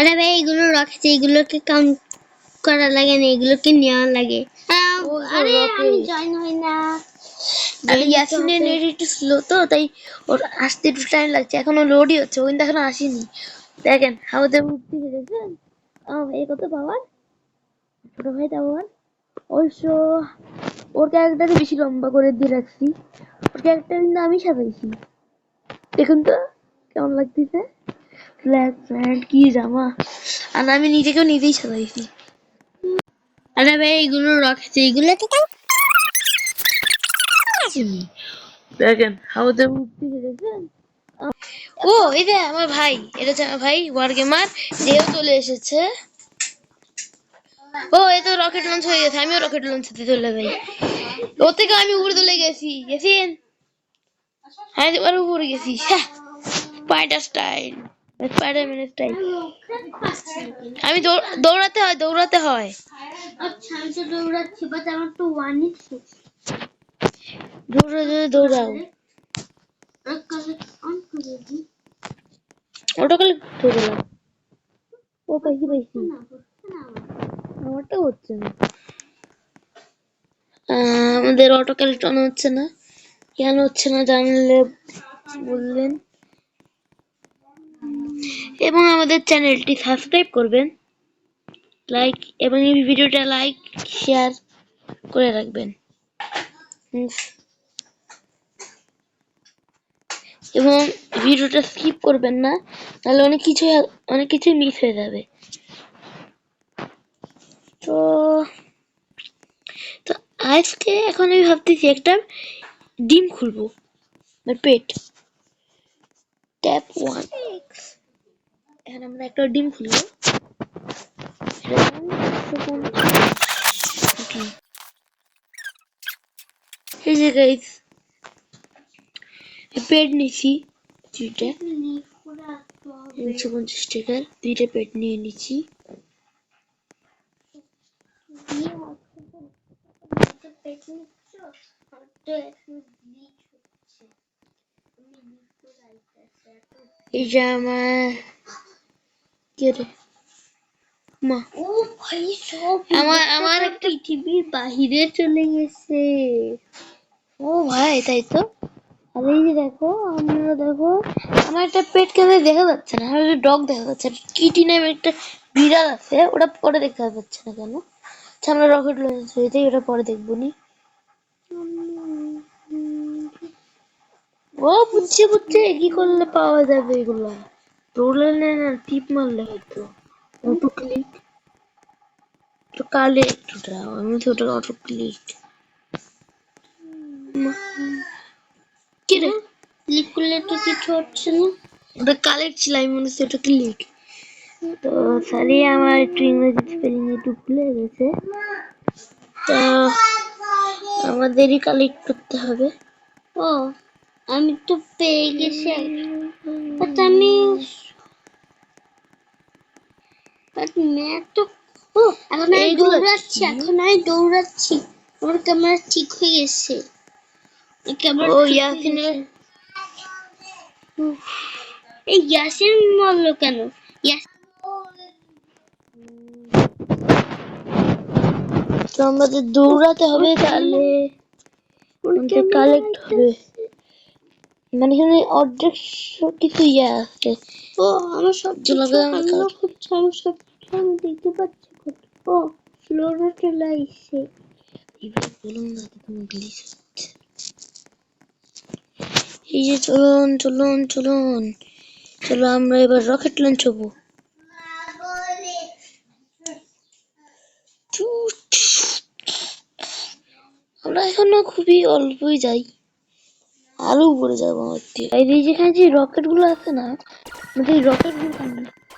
আরে ভাই এগুলো রাখছে, এগুলোকে কাউন্ট করা লাগে না, এগুলোকে নেওয়া লাগে। আরে আমি জয়েন হই না। আরে ইয়াসিনের নেট একটু স্লো তো, তাই ওর আসতে একটু টাইম লাগছে। এখনো লোডই হচ্ছে, ওই এখনো আসেনি। দেখেন হাওয়াতে উঠতে দেখেন। এই কত পাওয়ার, ছোট ভাই পাওয়ার। অবশ্য ওর ক্যারেক্টারই বেশি লম্বা করে দিয়ে রাখছি। ওর ক্যারেক্টার কিন্তু আমি সাজাইছি, দেখুন তো কেমন লাগতেছে। ব্ল্যাক প্যান্ট কি জামা, আর আমি নিজেকেও নিজেই সাজাইছি। আরে ভাই এগুলো রাখছে, এগুলোকে দেখেন হাওয়াতে উঠতে দেখেন। ও এই যে আমার ভাই, এটা হচ্ছে আমার ভাই ওয়ার গেমার, যেও চলে এসেছে। ও এই তো রকেট লঞ্চ হয়ে গেছে, আমিও রকেট লঞ্চ হতে চলে যাই। ওর থেকে আমি উপরে চলে গেছেন। হ্যাঁ এবার উপরে গেছি। Spider style, Spiderman style. আমি দৌড়াতে হয়। আচ্ছা আমি তো দৌড়াচ্ছি, বাট আমার তো ওয়ানই শেষ। দৌড়াও। ওটা খালি দৌড়ালাম। ও পাইছি। আমারটা হচ্ছে না। আমাদের অটো কালেক্ট অন হচ্ছে না, কেন হচ্ছে না জানলে বললেন। এবং আমাদের চ্যানেলটি সাবস্ক্রাইব করবেন, লাইক এবং এই ভিডিওটা লাইক শেয়ার করে রাখবেন। এবং ভিডিওটা স্কিপ করবেন না, তাহলে অনেক কিছু মিস হয়ে যাবে। তো তো আজকে এখন আমি ভাবতেছি একটা ডিম খুলবো, পেট ট্যাপ 1 এখন আমরা একটা ডিম খুলবো। এই যে গাইস পেট নিছি দুইটা, 150 টাকার দুইটা পেট নিয়ে নিচ্ছি। এই যে আমার কে রে মা, ও ভাই সব আমার একটা পৃথিবীর বাহিরে চলে গেছে। ও ভাই তাই তো। আর এই যে দেখো, আমরা দেখো আমার একটা পেট কেন দেখা যাচ্ছে না, আমার একটা ডগ দেখা যাচ্ছে, কিটি নামে একটা বিড়াল আছে, ওটা দেখা যাচ্ছে না কেন। আচ্ছা আমরা রকেট লঞ্চ হয়েছে, ওটা পরে দেখবো নি। ও বুঝছি কি করলে পাওয়া যাবে এগুলো, দৌড়ালে না টিপ মারলে হয়তো অটো ক্লিক, তো কালে একটু দাও আমি তো ওটা অটো ক্লিক। কি রে ক্লিক করলে তো কিছু হচ্ছে না, ওটা কালেক্ট ছিল, আমি মনে হচ্ছে ওটা ক্লিক। তো সরি আমার একটু ইংরেজি স্পেলিং একটু ভুলে গেছে, তো আমাদেরই কালেক্ট করতে হবে। ও আমি তো পেয়ে গেছি, বাট আমি তো ও এখন আমি দৌড়াচ্ছি, আমার ক্যামেরা ঠিক হয়ে গেছে। ও ইয়াসিনের এই ইয়াসিন বললো কেন? তো আমাদের দৌড়াতে হবে, তাহলে কালেক্ট হবে, মানে এখানে অর্ধেক কিছু ইয়ে আছে। ও আমার সব আমি দেখতে পাচ্ছি। ও ফ্লোরে চলে আসছে। এবার বলুন না তুমি গ্লিচ হচ্ছে। এই যে চলো আমরা এবার রকেট লঞ্চ হবো। আমরা এখনো খুবই অল্পই যাই, আরো উপরে যাবো আমার থেকে। এই যেখানে যে রকেট গুলো আছে না, আমাদের এই রকেট গুলো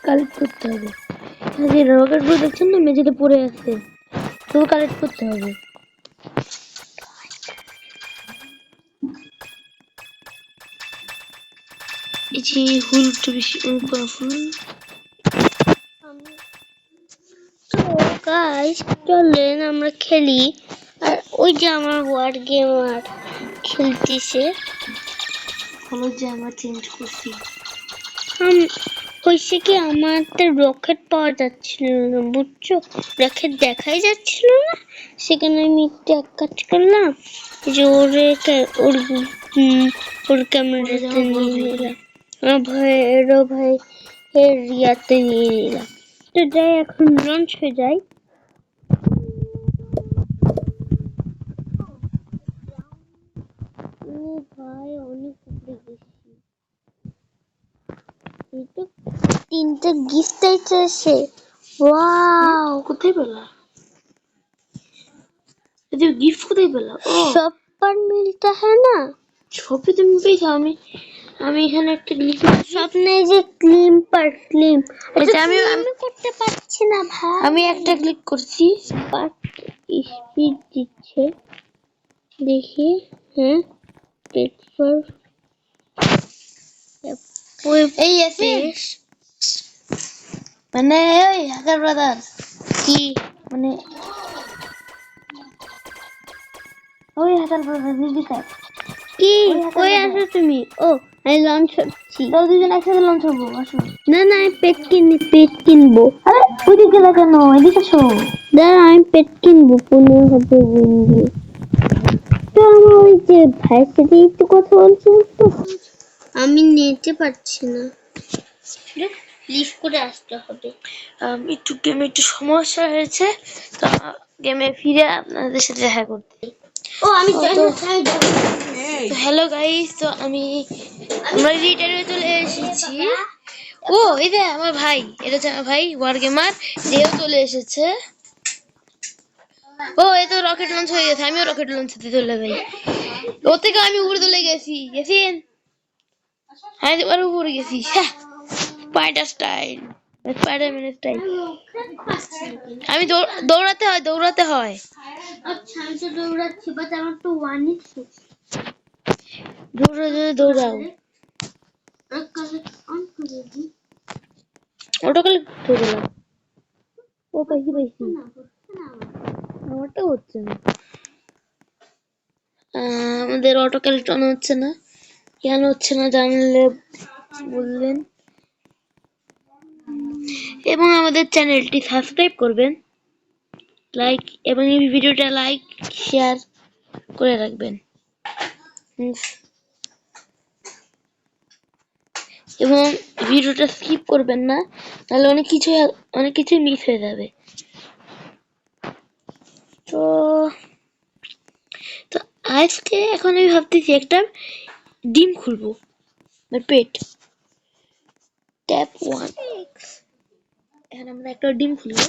কালেক্ট করতে হবে। যে রকেট গুলো দেখছেন না মেঝেতে পড়ে আছে, তো কালেক্ট করতে হবে। এই যে হুলটা বেশি পাওয়ারফুল। তো গাইস চলেন আমরা খেলি। আর ওই যে আমার ওয়ার গেমার খেলতেছে, হলো যে আমরা চেঞ্জ করছি। হয়েছে কি আমার তো রকেট পাওয়া যাচ্ছিল না বুঝছো, রকেট দেখাই যাচ্ছিল না। সেখানে আমি একটু এক কাজ করলাম, যে ওর ক্যামেরাতে নিয়ে নিলাম, আমার ভাইয়েরও ভাই এর ইয়াতে নিয়ে নিলাম। তো যাই এখন লঞ্চ হয়ে যায়। ও ভাই অনেক উপরে গেছি, এই তো তিনটে গিফট এসেছে। ওয়াও, কোথায় পেলা? ये गिफ्ट কোথায় পেলা? ও सब पर मिलता है ना। ছবি তুমি পেয়েছো? আমি এখানে একটা লিখে স্বপ্নে যে ক্লিম এটা আমি আমি করতে পারছি না ভাই। আমি একটা ক্লিক করছি। স্পিড দিচ্ছে দেখি। হ্যাঁ, পেপার এই ইয়াসিন, মানে ওই হ্যাকার ব্রাদার কি মানে ওই হ্যাকার ব্রাদার দিদি স্যার কি কই আছো তুমি? ও আমি লঞ্চ হচ্ছি। তো দুজন একসাথে লঞ্চ হবো, আসো। না না, আমি পেট কিনবো। আরে ওইদিকে না কেন, এদিকে আসো। দাঁড়া, আমি পেট কিনবো 15,000 উইন দিয়ে। তো আমার ওই যে ভাইয়ের সাথে একটু কথা বলছিলাম তো, আমি নিতে পারছি না, লিভ করে আসতে হবে। একটু গেমে একটু সমস্যা হয়েছে, তো গেমে ফিরে আপনাদের সাথে দেখা করতে। ও আমি হ্যালো গাইস, তো আমরা রিটার্নে চলে এসেছি। ও এই যে আমার ভাই, এটা হচ্ছে আমার ভাই ওয়ার গেমার, যেও চলে এসেছে। ও এই তো রকেট লঞ্চ হয়ে গেছে, আমিও রকেট লঞ্চ দিতে চলে যাই। ওর থেকে আমি উপরে চলে গেছি, গেছেন? আমি এবার উপরে গেছি, স্পাইডার স্টাইল, স্পাইডারম্যান স্টাইল। আমি দৌড়াতে হয়। আচ্ছা আমি তো দৌড়াচ্ছি, বাট আমার তো ওয়ানই শেষ। দৌড়াও। অন করে দিই। ওটা কালে দৌড়ালাম। ও পাইছি না হচ্ছে না আমার। আমারটা হচ্ছে না। আমাদের অটো কালেক্ট অন হচ্ছে না, কেন হচ্ছে না জানলে বললেন, এবং আমাদের চ্যানেলটি সাবস্ক্রাইব করবেন, লাইক এবং এই ভিডিওটা লাইক শেয়ার করে রাখবেন, এবং ভিডিওটা স্কিপ করবেন না, তাহলে অনেক কিছু মিস হয়ে যাবে। তো তো আজকে এখন আমি ভাবতেছি একটা ডিম খুলবো, পেট ট্যাপ 1x। এখন আমরা একটা ডিম খুলবো।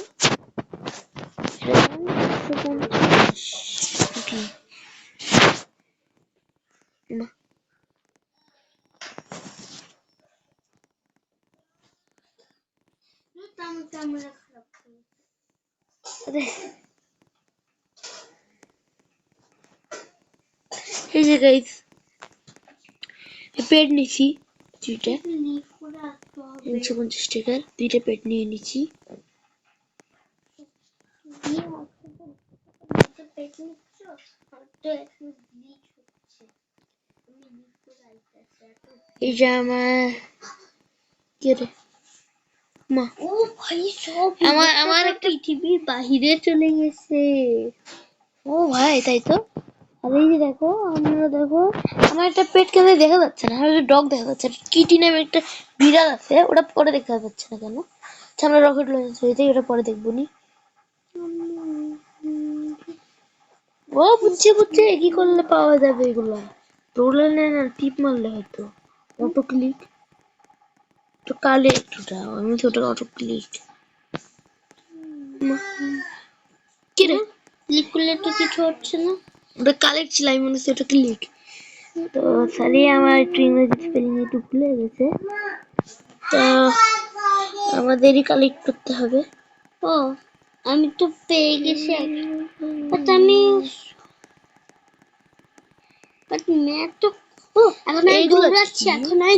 ক্যামেরা খারাপ করে। এই যে গাইস, পেট নিছি দুইটা, লিভ করে আসতে হবে। 350 টাকার দুইটা পেট নিয়ে নিচ্ছি। পেট নিচ্ছ তো এখন লিভ হচ্ছে, আমি লিভ করে আসতে। এই যে আমার কি রে মা, ও ভাই সব আমার একটা পৃথিবীর বাহিরে চলে গেছে। ও ভাই তাই তো। আর এই যে দেখো, আপনারা দেখো, আমার একটা পেট কেন দেখা যাচ্ছে না, আমার একটা ডগ দেখা যাচ্ছে, কিটি নামে একটা বিড়াল আছে, ওটা দেখা যাচ্ছে না কেন? আচ্ছা আমরা রকেট লঞ্চ হয়ে যাই, ওটা পরে দেখবো নি। ও বুঝছে কি করলে পাওয়া যাবে এগুলো, দৌড়ালে না, টিপ মারলে হয়তো অটো ক্লিক, তো কালে একটুটা আমি তো ওটা অটো ক্লিক। কি রে, ক্লিক করলে তো কিছু হচ্ছে না। ওটা কালেক্ট ছিল, আমি মনে হচ্ছে ওটা ক্লিক। তো সরি, আমার একটু ইংরেজি স্পেলিং একটু ভুলে গেছে, তো আমাদেরই কালেক্ট করতে হবে। ও আমি তো পেয়ে গেছি, বাট ম্যাথ তো। ও এখন আমি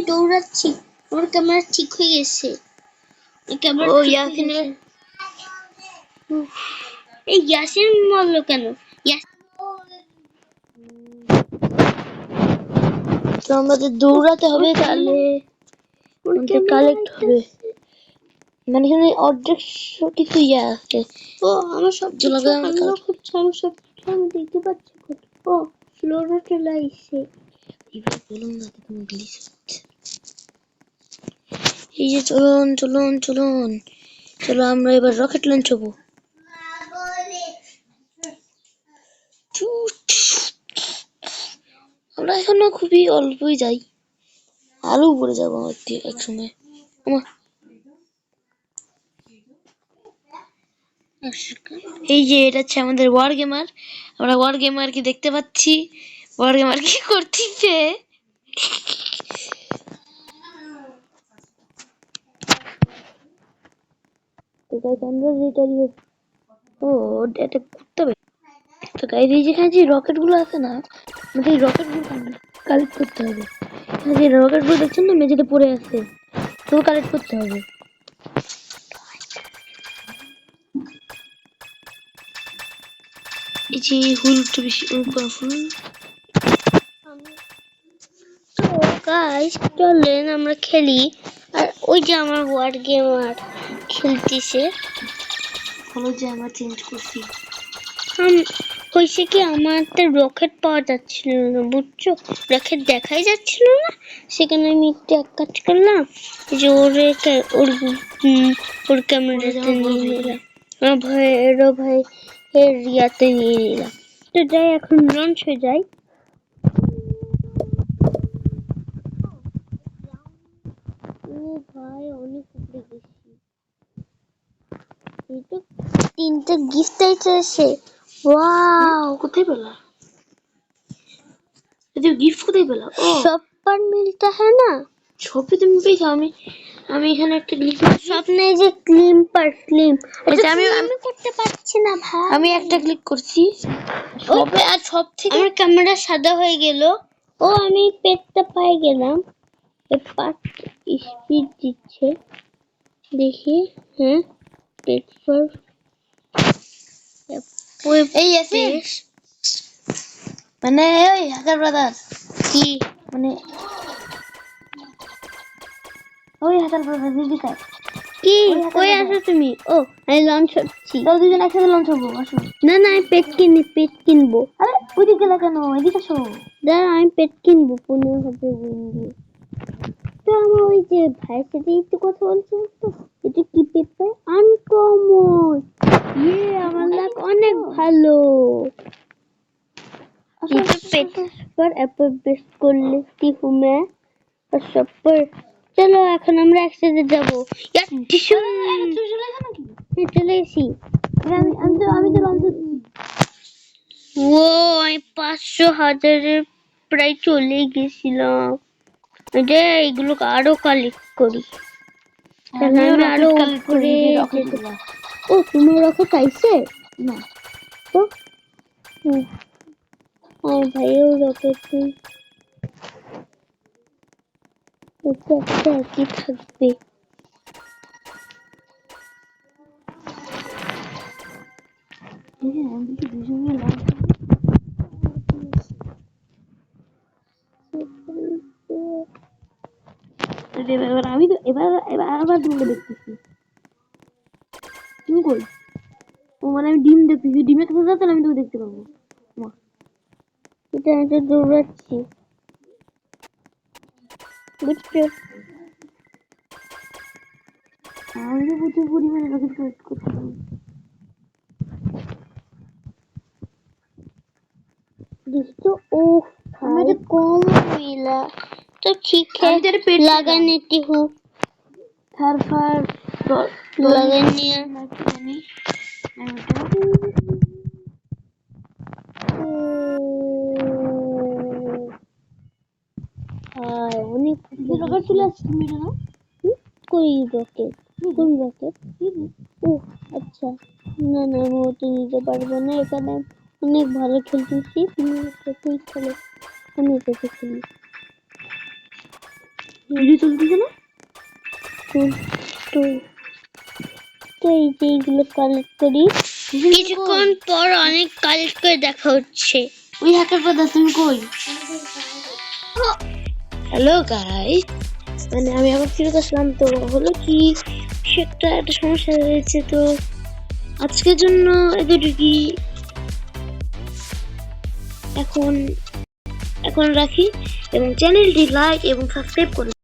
দৌড়াচ্ছি, আমার ক্যামেরা ঠিক হয়ে গেছে। ও ইয়াসিনের, এই ইয়াসিন বললো কেন? তো আমাদের দৌড়াতে হবে, তাহলে কালেক্ট হবে। মানে এখানে অর্ধেক কিছু ইয়ে আছে। ও আমার সব কিছু জলগায় আমার আনলক হচ্ছে, আমার সব কিছু আমি দেখতে পাচ্ছি। ও ফ্লোরা চলে আসছে। এবার বলুন না কি তুমি গ্লিচ হচ্ছে। এই যে চলুন চলুন চলুন, চলো আমরা এবার রকেট লঞ্চ হবো। আমরা এখনো খুবই অল্পই যাই, আরো উপরে যাবো আমার এক সময়। এই যে এটা হচ্ছে আমাদের ওয়ার গেমার, আমরা ওয়ার গেমার কি দেখতে পাচ্ছি, ওয়ার গেমার কি করতেছে। তো গাইস আমরা রিটারি, ও এটা করতে হবে। তো গাইস এই যেখানে যে রকেট গুলো আছে না, আমাদের এই রকেট গুলো কালেক্ট করতে হবে। যে রকেট গুলো দেখছেন না মেঝেতে পড়ে আছে, তো কালেক্ট করতে হবে। এই যে হুলটা বেশি পাওয়ারফুল। তো গাইস চলেন আমরা খেলি। আর ওই যে আমার ওয়ার্ড গেমার খেলতেছে। হলো যে আমরা চেঞ্জ করছি। হয়েছে কি আমার তো রকেট পাওয়া যাচ্ছিল না, বুঝছো? রকেট দেখাই যাচ্ছিল না, সেখানে আমি একটু এক কাজ করলাম যে ওর ক্যামেরাতে নিয়ে নিলাম, আমার ভাইয়েরও ভাই এর রিয়াতে নিয়ে নিলাম। তো যাই এখন লঞ্চ হয়ে যায়। ও ভাই অনেক উপরে গেছি। এই তো 3টে গিফট এসেছে। ওয়াও কোথায় পেলা? তুমি গিফট কোথায় পেলা? ও सब पर मिलता है ना। ছবি তুমি পেয়েছো? আমি এখানে একটা গিফট, স্বপ্নে যে ক্লিম পার স্লিম, আচ্ছা আমি আমি করতে পারছি না ভাই। আমি একটা ক্লিক করছি সবে, আর সব থেকে আমার ক্যামেরা সাদা হয়ে গেল। ও আমি পেটটা পাই গেলাম। এবার স্পিড দিচ্ছে দেখি। হ্যাঁ পেট পর এই আছে মানে ওই হ্যাকার ব্রাদার কি মানে ওই হ্যাকার ব্রাদার দিদিটা কি কই আছো তুমি? ও আমি লঞ্চ হচ্ছি। তো দুজন একসাথে লঞ্চ হবো, আসো। না না আমি পেট কিনবো। আরে ওইদিকে গেলা কেন, এদিকে আসো। দাঁড়া আমি পেট কিনবো 15,000 উইন দিয়ে। তো আমার ওই যে ভাইয়ের সাথে একটু কথা বলছিলাম, তো এটা কি পেপার আনকমন। আমার লাগ অনেক ভালো। এটা পেপার অ্যাপল বেস্ট করলে কি হুমে আর সব पर। চলো এখন আমরা একসাথে যাবো। ইয়ার টিস্যু চলে এসি। আমি তো লঞ্চ হচ্ছি। ও আমি 500,000 প্রায় চলে গেছিলাম। যে এগুলো আরো কালেক্ট করি, তাহলে আমি আরো উপরে যেতে। ও তুমি রকেট আইছে না তো আমার ভাইও রকেট একটা একই থাকবে। দুজনে লঞ্চ এবার আমি তো এবার আবার তোমাকে দেখতেছি। তুমি কই? ও মানে আমি ডিম দেখতেছি, ডিমের কাছে যাও তাহলে আমি তোকে দেখতে পাবো। এটা একটা দৌড়াচ্ছি, বুঝছো? আমি তো প্রচুর পরিমাণে রকেট কালেক্ট করতে পারি। दोस्तों ओ भाई कौन मिला तो ठीक है আমি तेरे पेट लगा लेती हूँ। थारफार लगानी है हाय उन्हें রকেট চলে আসছে, তুমি এটা নাও। कोई रॉकेट কোন রকেট? ও আচ্ছা না না আমি ওটা নিতে পারবো না, এখানে অনেক ভালো খেলতেছি। তুমি ওটাতেই খেলো, আমি এটাতে খেলি। ভিডিও চলতেছে না তো তো তো এই যে এইগুলো কালেক্ট করি, কিছুক্ষণ পর অনেক কালেক্ট করে দেখা হচ্ছে। ওই হ্যাকার কথা তুমি কই? হ্যালো গাইস, মানে আমি আবার ফিরে আসলাম। তো হলো কি একটা সমস্যা হয়েছে, তো আজকের জন্য এতটুকুই। এখন রাখি এবং চ্যানেলটি লাইক এবং সাবস্ক্রাইব করুন।